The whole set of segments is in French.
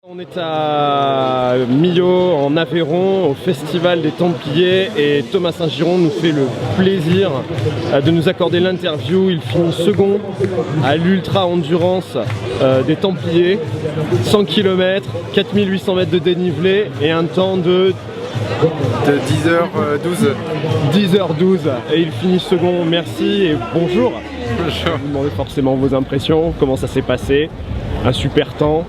On est à Millau, en Aveyron, au Festival des Templiers, et Thomas Saint-Giron nous fait le plaisir de nous accorder l'interview. Il finit second à l'Ultra Endurance des Templiers, 100 km, 4800 mètres de dénivelé et un temps de 10h12. 10h12, et il finit second. Merci et bonjour. Bonjour. Je vous demandais forcément vos impressions, comment ça s'est passé, un super temps.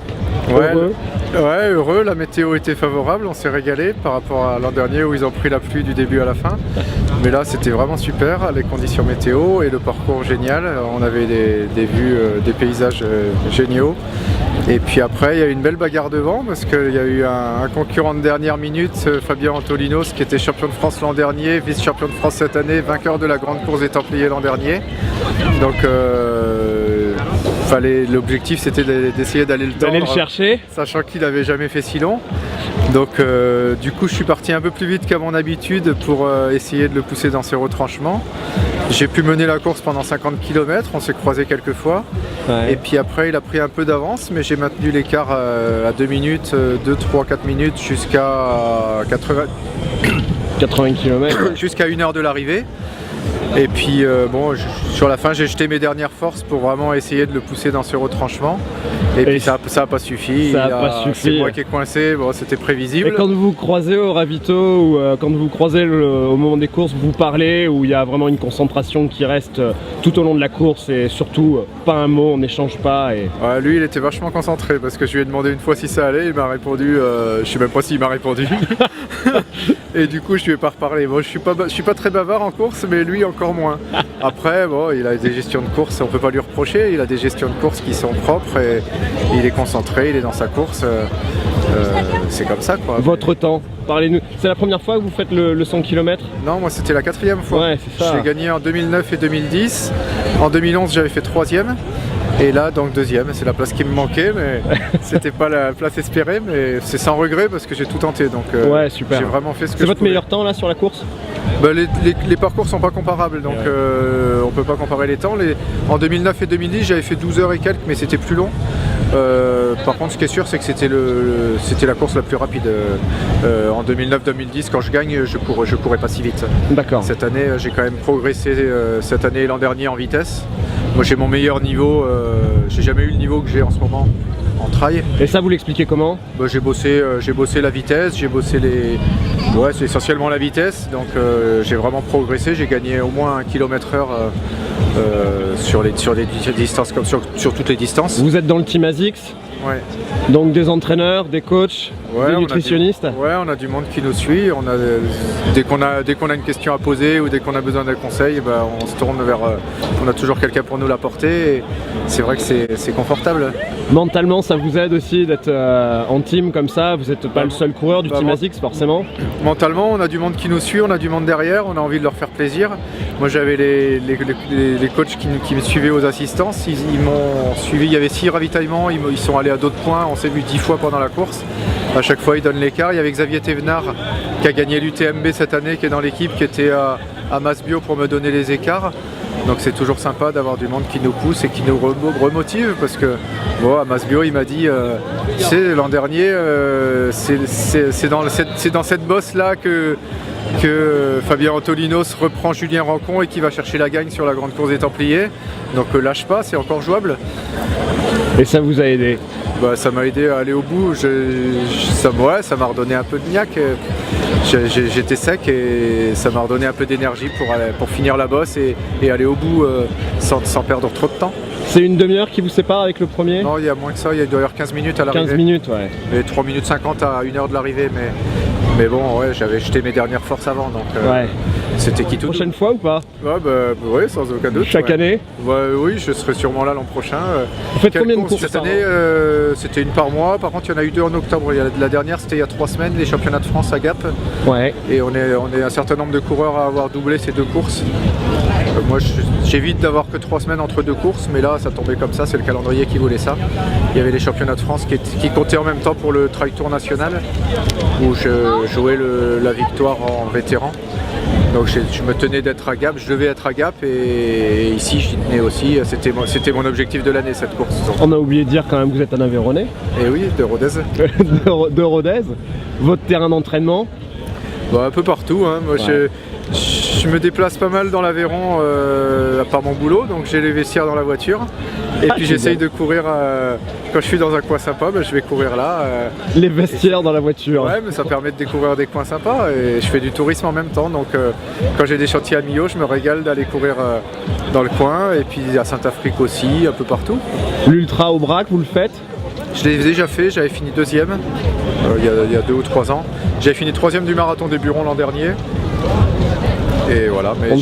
Heureux. Ouais, heureux, la météo était favorable, on s'est régalé par rapport à l'an dernier où ils ont pris la pluie du début à la fin. Mais là c'était vraiment super, les conditions météo et le parcours génial, on avait des vues, des paysages géniaux. Et puis après il y a eu une belle bagarre devant parce qu'il y a eu un concurrent de dernière minute, Fabien Antolinos, qui était champion de France l'an dernier, vice-champion de France cette année, vainqueur de la grande course des Templiers l'an dernier. Donc l'objectif c'était d'essayer d'aller le chercher, sachant qu'il n'avait jamais fait si long. Donc du coup je suis parti un peu plus vite qu'à mon habitude pour essayer de le pousser dans ses retranchements. J'ai pu mener la course pendant 50 km, on s'est croisés quelques fois. Ouais. Et puis après il a pris un peu d'avance, mais j'ai maintenu l'écart à 2 minutes, 2, 3, 4 minutes jusqu'à 80 km. Jusqu'à 1 heure de l'arrivée. Et puis sur la fin j'ai jeté mes dernières forces pour vraiment essayer de le pousser dans ce retranchement. Et puis ça n'a pas suffi. C'est moi qui ai coincé, bon, c'était prévisible. Et quand vous croisez au ravito ou quand vous croisez au moment des courses, vous parlez, où il y a vraiment une concentration qui reste tout au long de la course et surtout pas un mot, on n'échange pas. Et... Ouais, lui il était vachement concentré parce que je lui ai demandé une fois si ça allait, il m'a répondu, je sais même pas s'il m'a répondu. Et du coup je lui ai pas reparlé. Bon, je suis pas très bavard en course, mais lui encore moins. Après bon, il a des gestions de course, on peut pas lui reprocher, il a des gestions de course qui sont propres et il est concentré, il est dans sa course, c'est comme ça quoi. Votre temps, parlez-nous, c'est la première fois que vous faites le 100 km? Non, moi c'était la 4e fois. Ouais, c'est ça. J'ai gagné en 2009 et 2010, en 2011 j'avais fait 3e. Et là donc 2e, c'est la place qui me manquait, mais c'était pas la place espérée, mais c'est sans regret parce que j'ai tout tenté, donc ouais, super. J'ai vraiment fait ce que je pouvais. C'est votre meilleur meilleur temps là sur la course? Les parcours sont pas comparables, donc on peut pas comparer les temps. En 2009 et 2010 j'avais fait 12 heures et quelques, mais c'était plus long. Par contre ce qui est sûr c'est que c'était la course la plus rapide. En 2009-2010 quand je gagne je courais pas si vite. D'accord. Cette année j'ai quand même progressé cette année et l'an dernier en vitesse. Moi j'ai mon meilleur niveau, j'ai jamais eu le niveau que j'ai en ce moment en trail. Et ça vous l'expliquez comment? J'ai bossé la vitesse, j'ai bossé ouais, c'est essentiellement la vitesse, donc j'ai vraiment progressé, j'ai gagné au moins 1 km/h sur des distances comme sur toutes les distances. Vous êtes dans le Team ASICS? Ouais. Donc des entraîneurs, des coachs, des nutritionnistes? On a du monde qui nous suit. Dès qu'on a une question à poser ou dès qu'on a besoin d'un conseil, on se tourne vers... on a toujours quelqu'un pour nous l'apporter. C'est vrai que c'est confortable. Mentalement, ça vous aide aussi d'être en team comme ça? Vous n'êtes pas le seul coureur du Team ASICS forcément? Mentalement, on a du monde qui nous suit, on a du monde derrière, on a envie de leur faire plaisir. Moi j'avais les coachs qui me suivaient aux assistances, ils m'ont suivi, il y avait 6 ravitaillements, ils sont allés à d'autres points, on s'est vu 10 fois pendant la course. À chaque fois ils donnent l'écart. Il y avait Xavier Thévenard qui a gagné l'UTMB cette année, qui est dans l'équipe, qui était à Masbio pour me donner les écarts. Donc c'est toujours sympa d'avoir du monde qui nous pousse et qui nous remotive parce que à Masbio il m'a dit l'an dernier c'est dans cette bosse là que Fabien Antolinos reprend Julien Rancon et qui va chercher la gagne sur la grande course des Templiers. Donc lâche pas, c'est encore jouable. Et ça vous a aidé? Ça m'a aidé à aller au bout, ça m'a redonné un peu de niaque. J'étais sec et ça m'a redonné un peu d'énergie pour finir la bosse et aller au bout sans perdre trop de temps. C'est une demi-heure qui vous sépare avec le premier? Non, il y a moins que ça, il doit y avoir 15 minutes à l'arrivée. 15 minutes, ouais. Et 3 minutes 50 à 1 heure de l'arrivée, mais bon, ouais, j'avais jeté mes dernières forces avant, donc c'était qui tout. Prochaine fois ou pas? Oui, sans aucun doute. Chaque année? Oui, je serai sûrement là l'an prochain. Vous faites combien de courses cette année? C'était une par mois, par contre il y en a eu 2 en octobre. La dernière c'était il y a 3 semaines, les championnats de France à Gap. Ouais. Et on est un certain nombre de coureurs à avoir doublé ces 2 courses. Moi j'évite d'avoir que 3 semaines entre 2 courses, mais là ça tombait comme ça, c'est le calendrier qui voulait ça. Il y avait les championnats de France qui comptaient en même temps pour le Trail Tour national, où je jouais la victoire en vétéran. Donc je me tenais d'être à Gap, je devais être à Gap et ici j'y tenais aussi, c'était mon objectif de l'année cette course. On a oublié de dire quand même que vous êtes un Aveyronais. Et oui, de Rodez. de Rodez. Votre terrain d'entraînement? Bah, un peu partout, hein. Moi, ouais. je me déplace pas mal dans l'Aveyron à part mon boulot, donc j'ai les vestiaires dans la voiture. Et puis j'essaye de courir, quand je suis dans un coin sympa, bah, je vais courir là. Les vestiaires dans la voiture. Ouais, mais ça permet de découvrir des coins sympas et je fais du tourisme en même temps. Donc quand j'ai des chantiers à Millau, je me régale d'aller courir dans le coin. Et puis à Saint-Afrique aussi, un peu partout. L'Ultra Aubrac, vous le faites? Je l'ai déjà fait, j'avais fini deuxième il y a 2 ou 3 ans. J'avais fini 3e du marathon des Burons l'an dernier. Et voilà, mais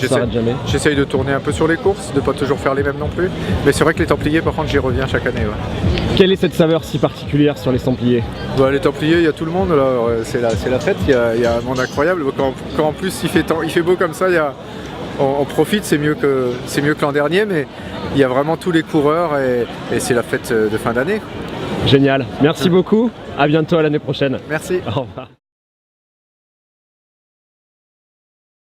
j'essaye de tourner un peu sur les courses, de pas toujours faire les mêmes non plus. Mais c'est vrai que les Templiers, par contre, j'y reviens chaque année. Ouais. Quelle est cette saveur si particulière sur les Templiers? Bah, les Templiers, il y a tout le monde, c'est la fête, il y a un monde incroyable. Quand en plus il fait beau comme ça, on profite, c'est mieux que l'an dernier, mais il y a vraiment tous les coureurs et c'est la fête de fin d'année. Génial, merci beaucoup, à bientôt à l'année prochaine. Merci. Au revoir.